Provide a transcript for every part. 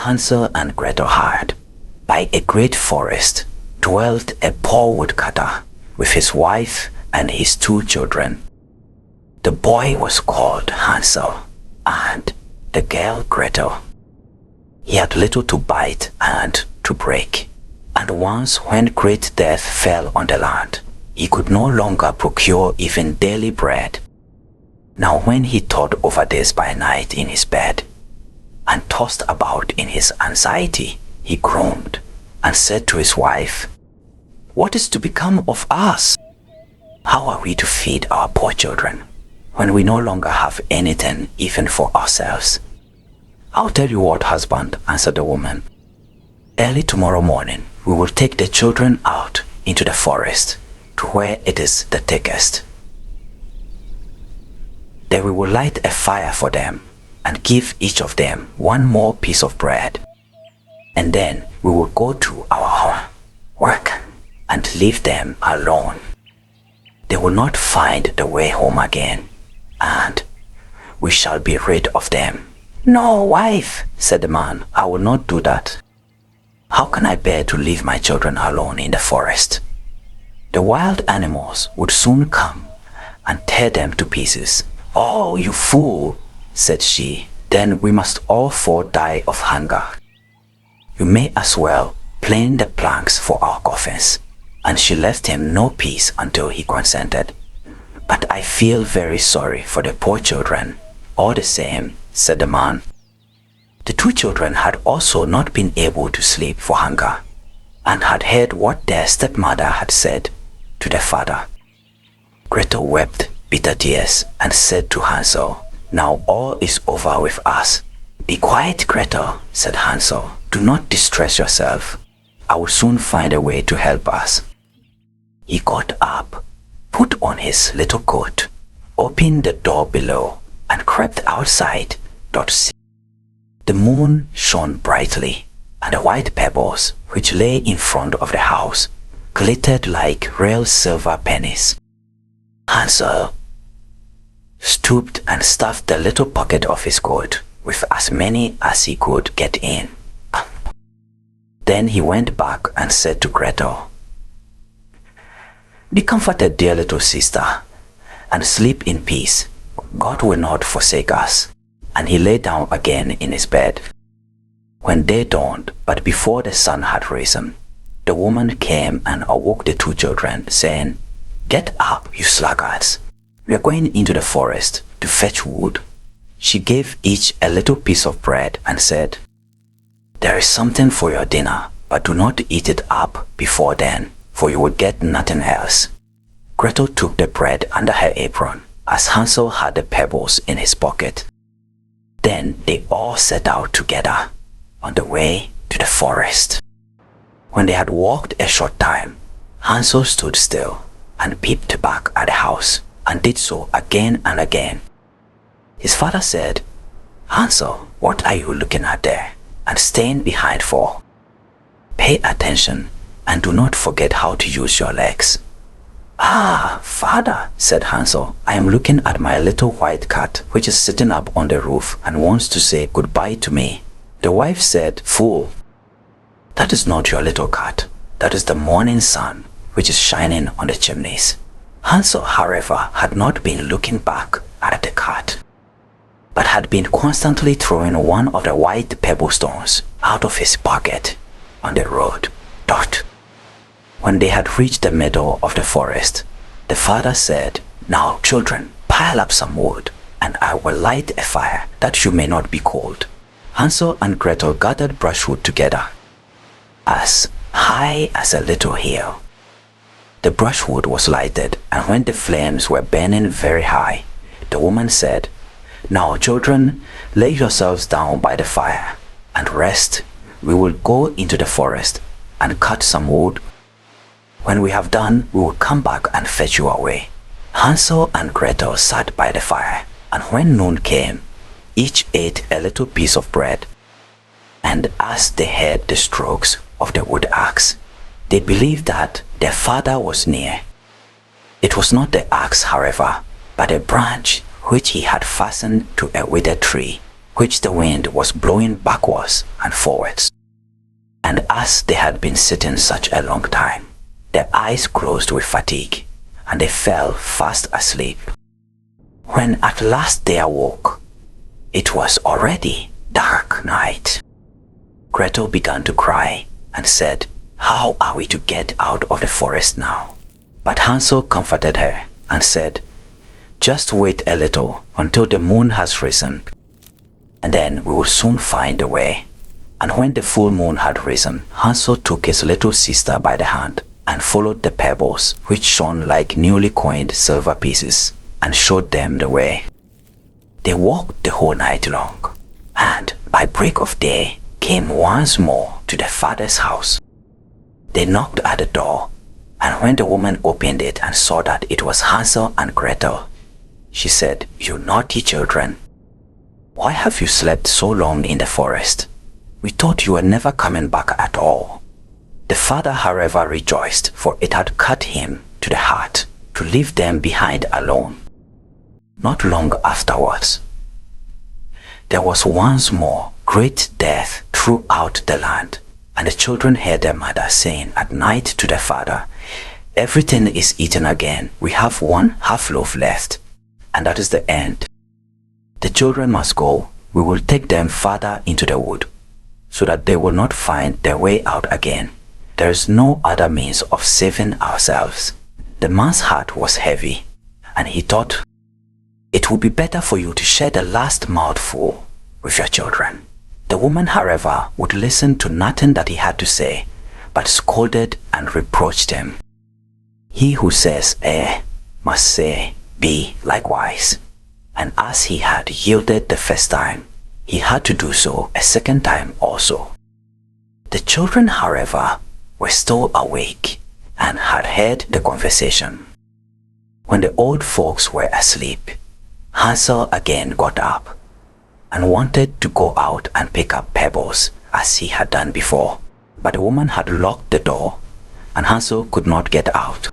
Hansel and Gretel had, by a great forest, dwelt a poor woodcutter with his wife and his 2 children. The boy was called Hansel and the girl Gretel. He had little to bite and to break, and once when great death fell on the land, he could no longer procure even daily bread. Now when he thought over this by night in his bed, and tossed about in his anxiety, he groaned and said to his wife, "What is to become of us? How are we to feed our poor children when we no longer have anything even for ourselves?" "I'll tell you what, husband," answered the woman. "Early tomorrow morning, we will take the children out into the forest to where it is the thickest. There we will light a fire for them and give each of them 1 more piece of bread. And then we will go to our work and leave them alone. They will not find the way home again, and we shall be rid of them." "No, wife," said the man, "I will not do that. How can I bear to leave my children alone in the forest? The wild animals would soon come and tear them to pieces." "Oh, you fool," said she, "then we must all 4 die of hunger. You may as well plane the planks for our coffins." And she left him no peace until he consented. "But I feel very sorry for the poor children, all the same," said the man. The 2 children had also not been able to sleep for hunger, and had heard what their stepmother had said to their father. Gretel wept bitter tears and said to Hansel, "Now all is over with us." "Be quiet, Gretel," said Hansel. "Do not distress yourself. I will soon find a way to help us." He got up, put on his little coat, opened the door below, and crept outside. The moon shone brightly, and the white pebbles which lay in front of the house glittered like real silver pennies. Hansel stooped and stuffed the little pocket of his coat with as many as he could get in. Then he went back and said to Gretel, "Be comforted, dear little sister, and sleep in peace. God will not forsake us." And he lay down again in his bed. When day dawned, but before the sun had risen, the woman came and awoke the 2 children, saying, "Get up, you sluggards. We are going into the forest to fetch wood." She gave each a little piece of bread and said, "There is something for your dinner, but do not eat it up before then, for you will get nothing else." Gretel took the bread under her apron, as Hansel had the pebbles in his pocket. Then they all set out together on the way to the forest. When they had walked a short time, Hansel stood still and peeped back at the house, and did so again and again. His father said, "Hansel, what are you looking at there and staying behind for? Pay attention and do not forget how to use your legs." "Ah, father," said Hansel, "I am looking at my little white cat which is sitting up on the roof and wants to say goodbye to me." The wife said, "Fool, that is not your little cat. That is the morning sun which is shining on the chimneys." Hansel, however, had not been looking back at the cat, but had been constantly throwing one of the white pebble stones out of his pocket on the road. When they had reached the middle of the forest, the father said, "Now, children, pile up some wood, and I will light a fire that you may not be cold." Hansel and Gretel gathered brushwood together, as high as a little hill. The brushwood was lighted, and when the flames were burning very high, the woman said, "Now, children, lay yourselves down by the fire and rest. We will go into the forest and cut some wood. When we have done, we will come back and fetch you away." Hansel and Gretel sat by the fire, and when noon came, each ate a little piece of bread. And as they heard the strokes of the wood axe, they believed that their father was near. It was not the axe, however, but a branch which he had fastened to a withered tree which the wind was blowing backwards and forwards. And as they had been sitting such a long time, their eyes closed with fatigue, and they fell fast asleep. When at last they awoke, it was already dark night. Gretel began to cry and said, "How are we to get out of the forest now?" But Hansel comforted her and said, "Just wait a little until the moon has risen, and then we will soon find a way." And when the full moon had risen, Hansel took his little sister by the hand and followed the pebbles, which shone like newly coined silver pieces, and showed them the way. They walked the whole night long, and by break of day came once more to the father's house. They knocked at the door, and when the woman opened it and saw that it was Hansel and Gretel, she said, "You naughty children, why have you slept so long in the forest? We thought you were never coming back at all." The father, however, rejoiced, for it had cut him to the heart to leave them behind alone. Not long afterwards, there was once more great death throughout the land, and the children heard their mother saying at night to their father, "Everything is eaten again. We have one half loaf left, and that is the end. The children must go. We will take them farther into the wood, so that they will not find their way out again. There is no other means of saving ourselves." The man's heart was heavy, and he thought, "It would be better for you to share the last mouthful with your children." The woman, however, would listen to nothing that he had to say, but scolded and reproached him. He who says A must say B likewise. And as he had yielded the first time, he had to do so a second time also. The children, however, were still awake and had heard the conversation. When the old folks were asleep, Hansel again got up and wanted to go out and pick up pebbles as he had done before. But the woman had locked the door, and Hansel could not get out.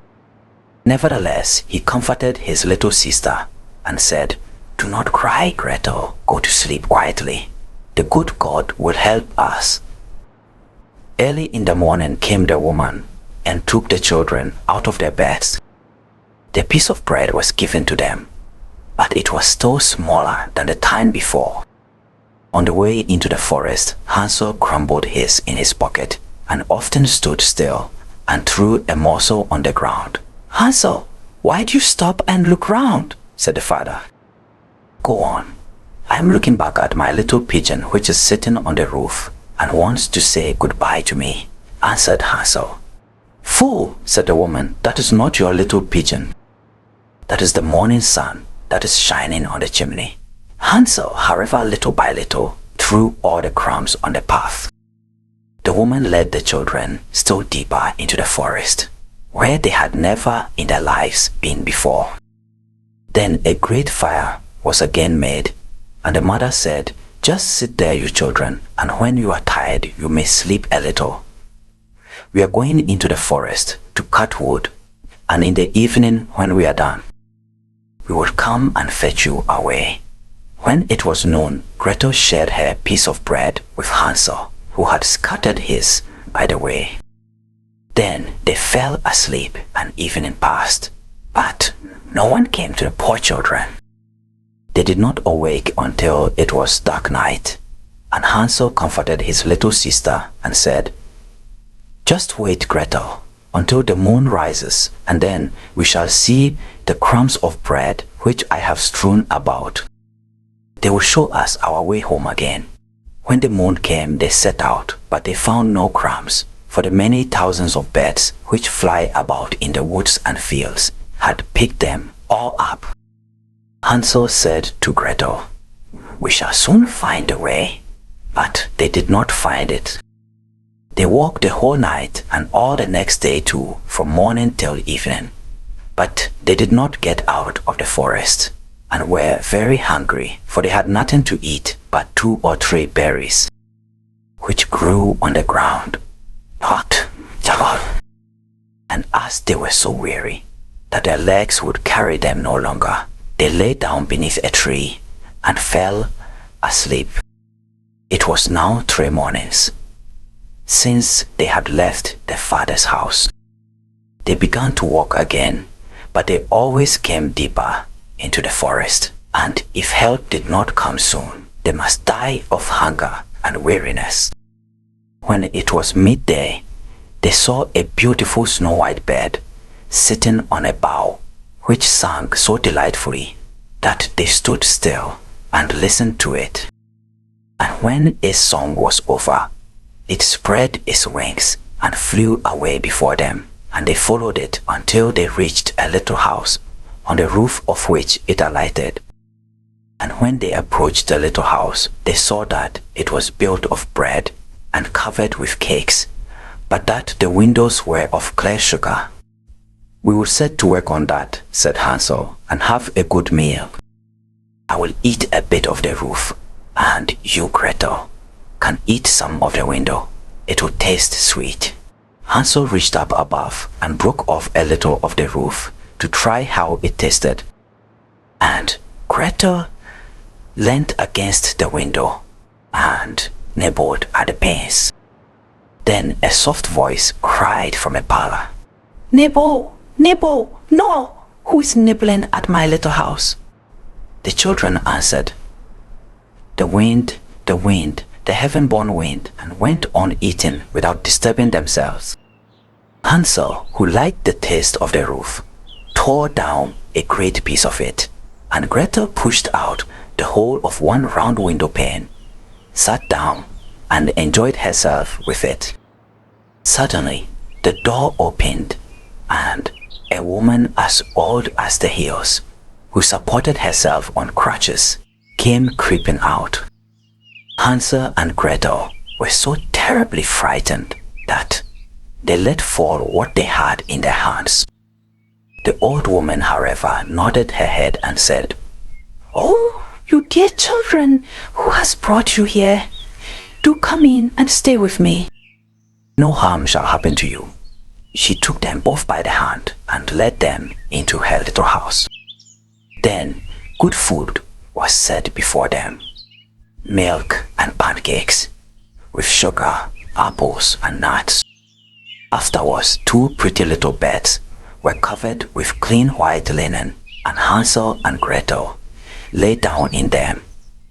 Nevertheless, he comforted his little sister and said, "Do not cry, Gretel. Go to sleep quietly. The good God will help us." Early in the morning came the woman and took the children out of their beds. The piece of bread was given to them, but it was still smaller than the time before. On the way into the forest, Hansel crumbled his in his pocket and often stood still and threw a morsel on the ground. "Hansel, why do you stop and look round?" said the father. "Go on. I am looking back at my little pigeon which is sitting on the roof and wants to say goodbye to me," answered Hansel. "Fool," said the woman, "that is not your little pigeon. That is the morning sun that is shining on the chimney." Hansel, however, little by little, threw all the crumbs on the path. The woman led the children still deeper into the forest, where they had never in their lives been before. Then a great fire was again made, and the mother said, "Just sit there, you children, and when you are tired, you may sleep a little. We are going into the forest to cut wood, and in the evening when we are done, we will come and fetch you away." When it was noon, Gretel shared her piece of bread with Hansel, who had scattered his by the way. Then they fell asleep and evening passed, but no one came to the poor children. They did not awake until it was dark night, and Hansel comforted his little sister and said, "Just wait, Gretel, until the moon rises, and then we shall see the crumbs of bread which I have strewn about. They will show us our way home again." When the moon came, they set out, but they found no crumbs, for the many thousands of birds which fly about in the woods and fields had picked them all up. Hansel said to Gretel, "We shall soon find a way," but they did not find it. They walked the whole night and all the next day too, from morning till evening, but they did not get out of the forest, and were very hungry, for they had nothing to eat but 2 or 3 berries, which grew on the ground. And as they were so weary that their legs would carry them no longer, they lay down beneath a tree and fell asleep. It was now 3 mornings since they had left their father's house. They began to walk again, but they always came deeper into the forest, and if help did not come soon, they must die of hunger and weariness. When it was midday, they saw a beautiful snow-white bird sitting on a bough, which sang so delightfully that they stood still and listened to it. And when its song was over, it spread its wings and flew away before them, and they followed it until they reached a little house, on the roof of which it alighted. And when they approached the little house, they saw that it was built of bread and covered with cakes, but that the windows were of clear sugar. "We will set to work on that," said Hansel, "and have a good meal. I will eat a bit of the roof, and you, Gretel, can eat some of the window. It will taste sweet." Hansel reached up above and broke off a little of the roof to try how it tasted. And Gretel leant against the window and nibbled at the panes. Then a soft voice cried from a parlor, "Nibble, nibble, no! Who is nibbling at my little house?" The children answered, the wind, the heaven-born wind," and went on eating without disturbing themselves. Hansel, who liked the taste of the roof, tore down a great piece of it, and Gretel pushed out the whole of one round window pane, sat down, and enjoyed herself with it. Suddenly, the door opened, and a woman as old as the hills, who supported herself on crutches, came creeping out. Hansel and Gretel were so terribly frightened that they let fall what they had in their hands. The old woman, however, nodded her head and said, "Oh, you dear children, who has brought you here? Do come in and stay with me. No harm shall happen to you." She took them both by the hand and led them into her little house. Then good food was set before them, milk and pancakes, with sugar, apples and nuts. Afterwards, 2 pretty little beds were covered with clean white linen, and Hansel and Gretel lay down in them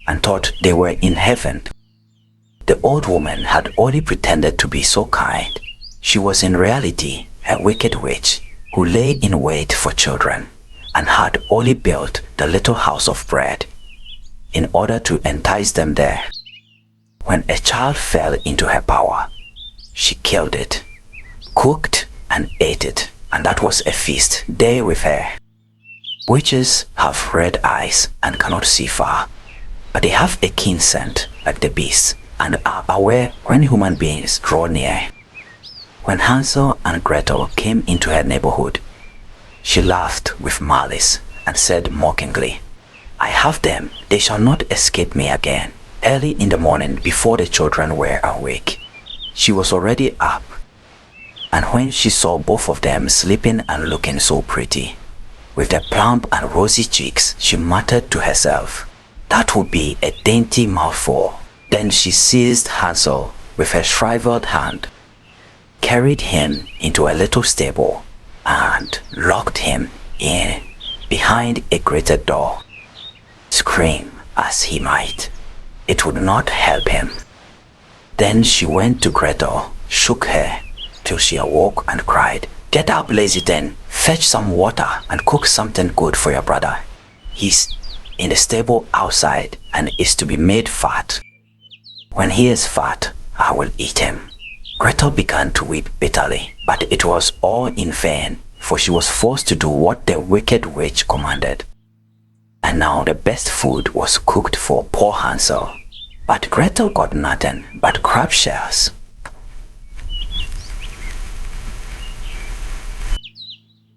and thought they were in heaven. The old woman had only pretended to be so kind. She was in reality a wicked witch who lay in wait for children and had only built the little house of bread in order to entice them there. When a child fell into her power, she killed it, cooked and ate it, and that was a feast day with her. Witches have red eyes and cannot see far, but they have a keen scent like the beasts and are aware when human beings draw near. When Hansel and Gretel came into her neighborhood, she laughed with malice and said mockingly, "I have them, they shall not escape me again." Early in the morning, before the children were awake, she was already up, and when she saw both of them sleeping and looking so pretty, with their plump and rosy cheeks, she muttered to herself, "That would be a dainty mouthful." Then she seized Hansel with her shriveled hand, carried him into a little stable, and locked him in behind a grated door. Scream as he might, it would not help him. Then she went to Gretel, shook her till she awoke and cried, "Get up, lazy thing, fetch some water and cook something good for your brother. He's in the stable outside and is to be made fat. When he is fat, I will eat him." Gretel began to weep bitterly, but it was all in vain, for she was forced to do what the wicked witch commanded. And now the best food was cooked for poor Hansel, but Gretel got nothing but crab shells.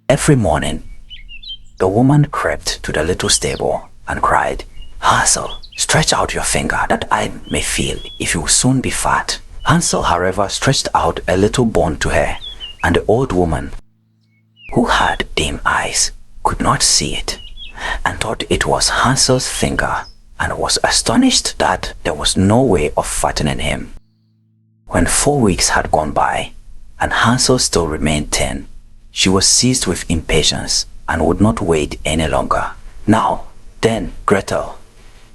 Every morning, the woman crept to the little stable and cried, "Hansel, stretch out your finger that I may feel if you will soon be fat." Hansel, however, stretched out a little bone to her, and the old woman, who had dim eyes, could not see it, and thought it was Hansel's finger and was astonished that there was no way of fattening him. When 4 weeks had gone by, and Hansel still remained thin, she was seized with impatience and would not wait any longer. "Now, then, Gretel,"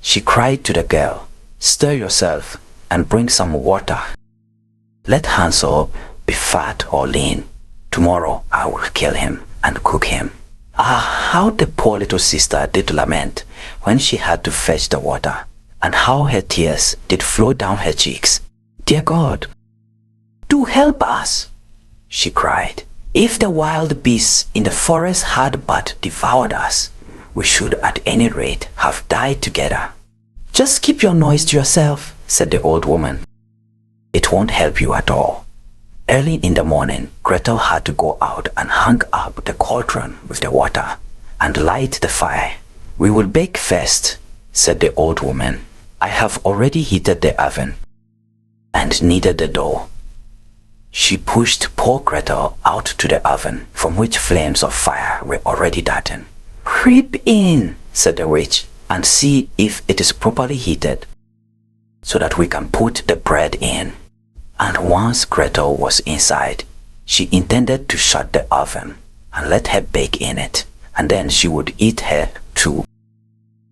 she cried to the girl, "stir yourself and bring some water. Let Hansel be fat or lean. Tomorrow I will kill him and cook him." Ah, how the poor little sister did lament when she had to fetch the water, and how her tears did flow down her cheeks. "Dear God, do help us," she cried. "If the wild beasts in the forest had but devoured us, we should at any rate have died together." "Just keep your noise to yourself," said the old woman. "It won't help you at all." Early in the morning, Gretel had to go out and hang up the cauldron with the water and light the fire. "We will bake first," said the old woman. "I have already heated the oven and kneaded the dough." She pushed poor Gretel out to the oven, from which flames of fire were already darting. "Creep in," said the witch, "and see if it is properly heated, so that we can put the bread in." And once Gretel was inside, she intended to shut the oven and let her bake in it, and then she would eat her too.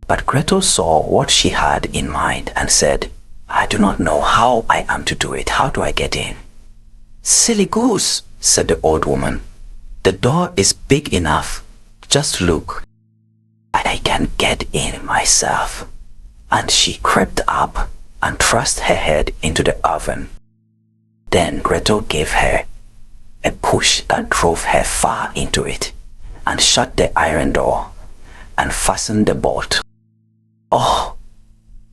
But Gretel saw what she had in mind and said, "I do not know how I am to do it. How do I get in?" "Silly goose," said the old woman. "The door is big enough. Just look. I can get in myself." And she crept up and thrust her head into the oven. Then Gretel gave her a push that drove her far into it, and shut the iron door and fastened the bolt. Oh!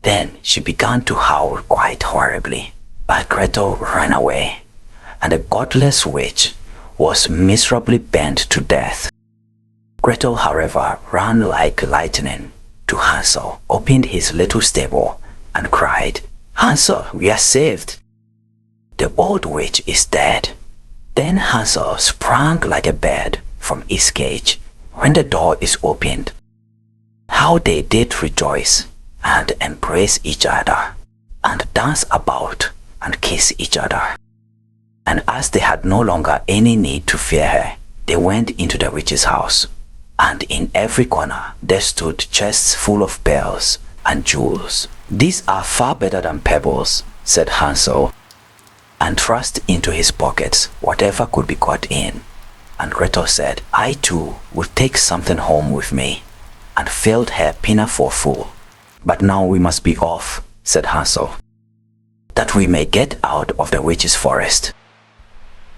Then she began to howl quite horribly, but Gretel ran away, and the godless witch was miserably burnt to death. Gretel, however, ran like lightning to Hansel, opened his little stable, and cried, "Hansel, we are saved. The old witch is dead." Then Hansel sprang like a bird from his cage when the door is opened. How they did rejoice and embrace each other and dance about and kiss each other. And as they had no longer any need to fear her, they went into the witch's house, and in every corner there stood chests full of pearls and jewels. "These are far better than pebbles," said Hansel, and thrust into his pockets whatever could be got in. And Gretel said, "I too will take something home with me," and filled her pinafore full. "But now we must be off," said Hansel, "that we may get out of the witch's forest."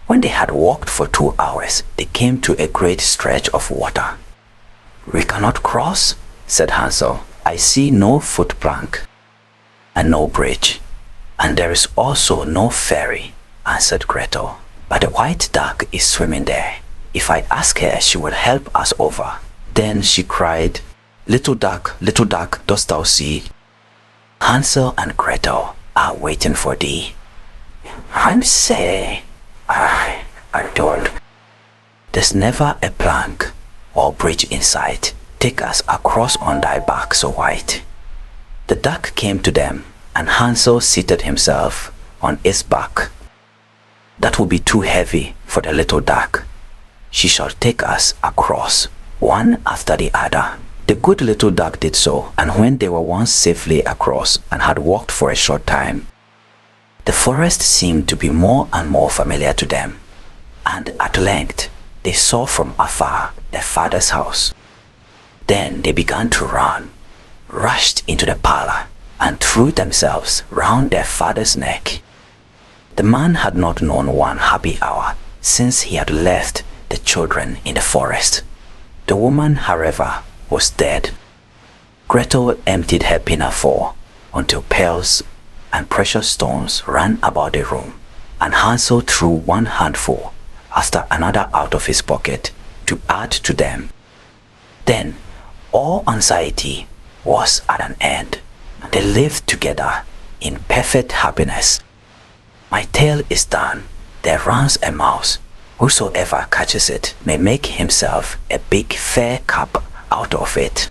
When they had walked for 2 hours, they came to a great stretch of water. "We cannot cross," said Hansel. "I see no footplank and no bridge, and there is also no ferry," answered Gretel. "But the white duck is swimming there. If I ask her, she will help us over." Then she cried, little duck, dost thou see? Hansel and Gretel are waiting for thee." "And say, I don't. There's never a plank or bridge in sight. Take us across on thy back so white." The duck came to them, and Hansel seated himself on its back. "That will be too heavy for the little duck. She shall take us across, one after the other." The good little duck did so, and when they were once safely across and had walked for a short time, the forest seemed to be more and more familiar to them, and at length they saw from afar their father's house. Then they began to run, rushed into the parlor, and threw themselves round their father's neck. The man had not known one happy hour since he had left the children in the forest. The woman, however, was dead. Gretel emptied her pinafore until pearls and precious stones ran about the room, and Hansel threw one handful after another out of his pocket to add to them. Then all anxiety was at an end, and they lived together in perfect happiness. My tale is done. There runs a mouse. Whosoever catches it may make himself a big fair cup out of it.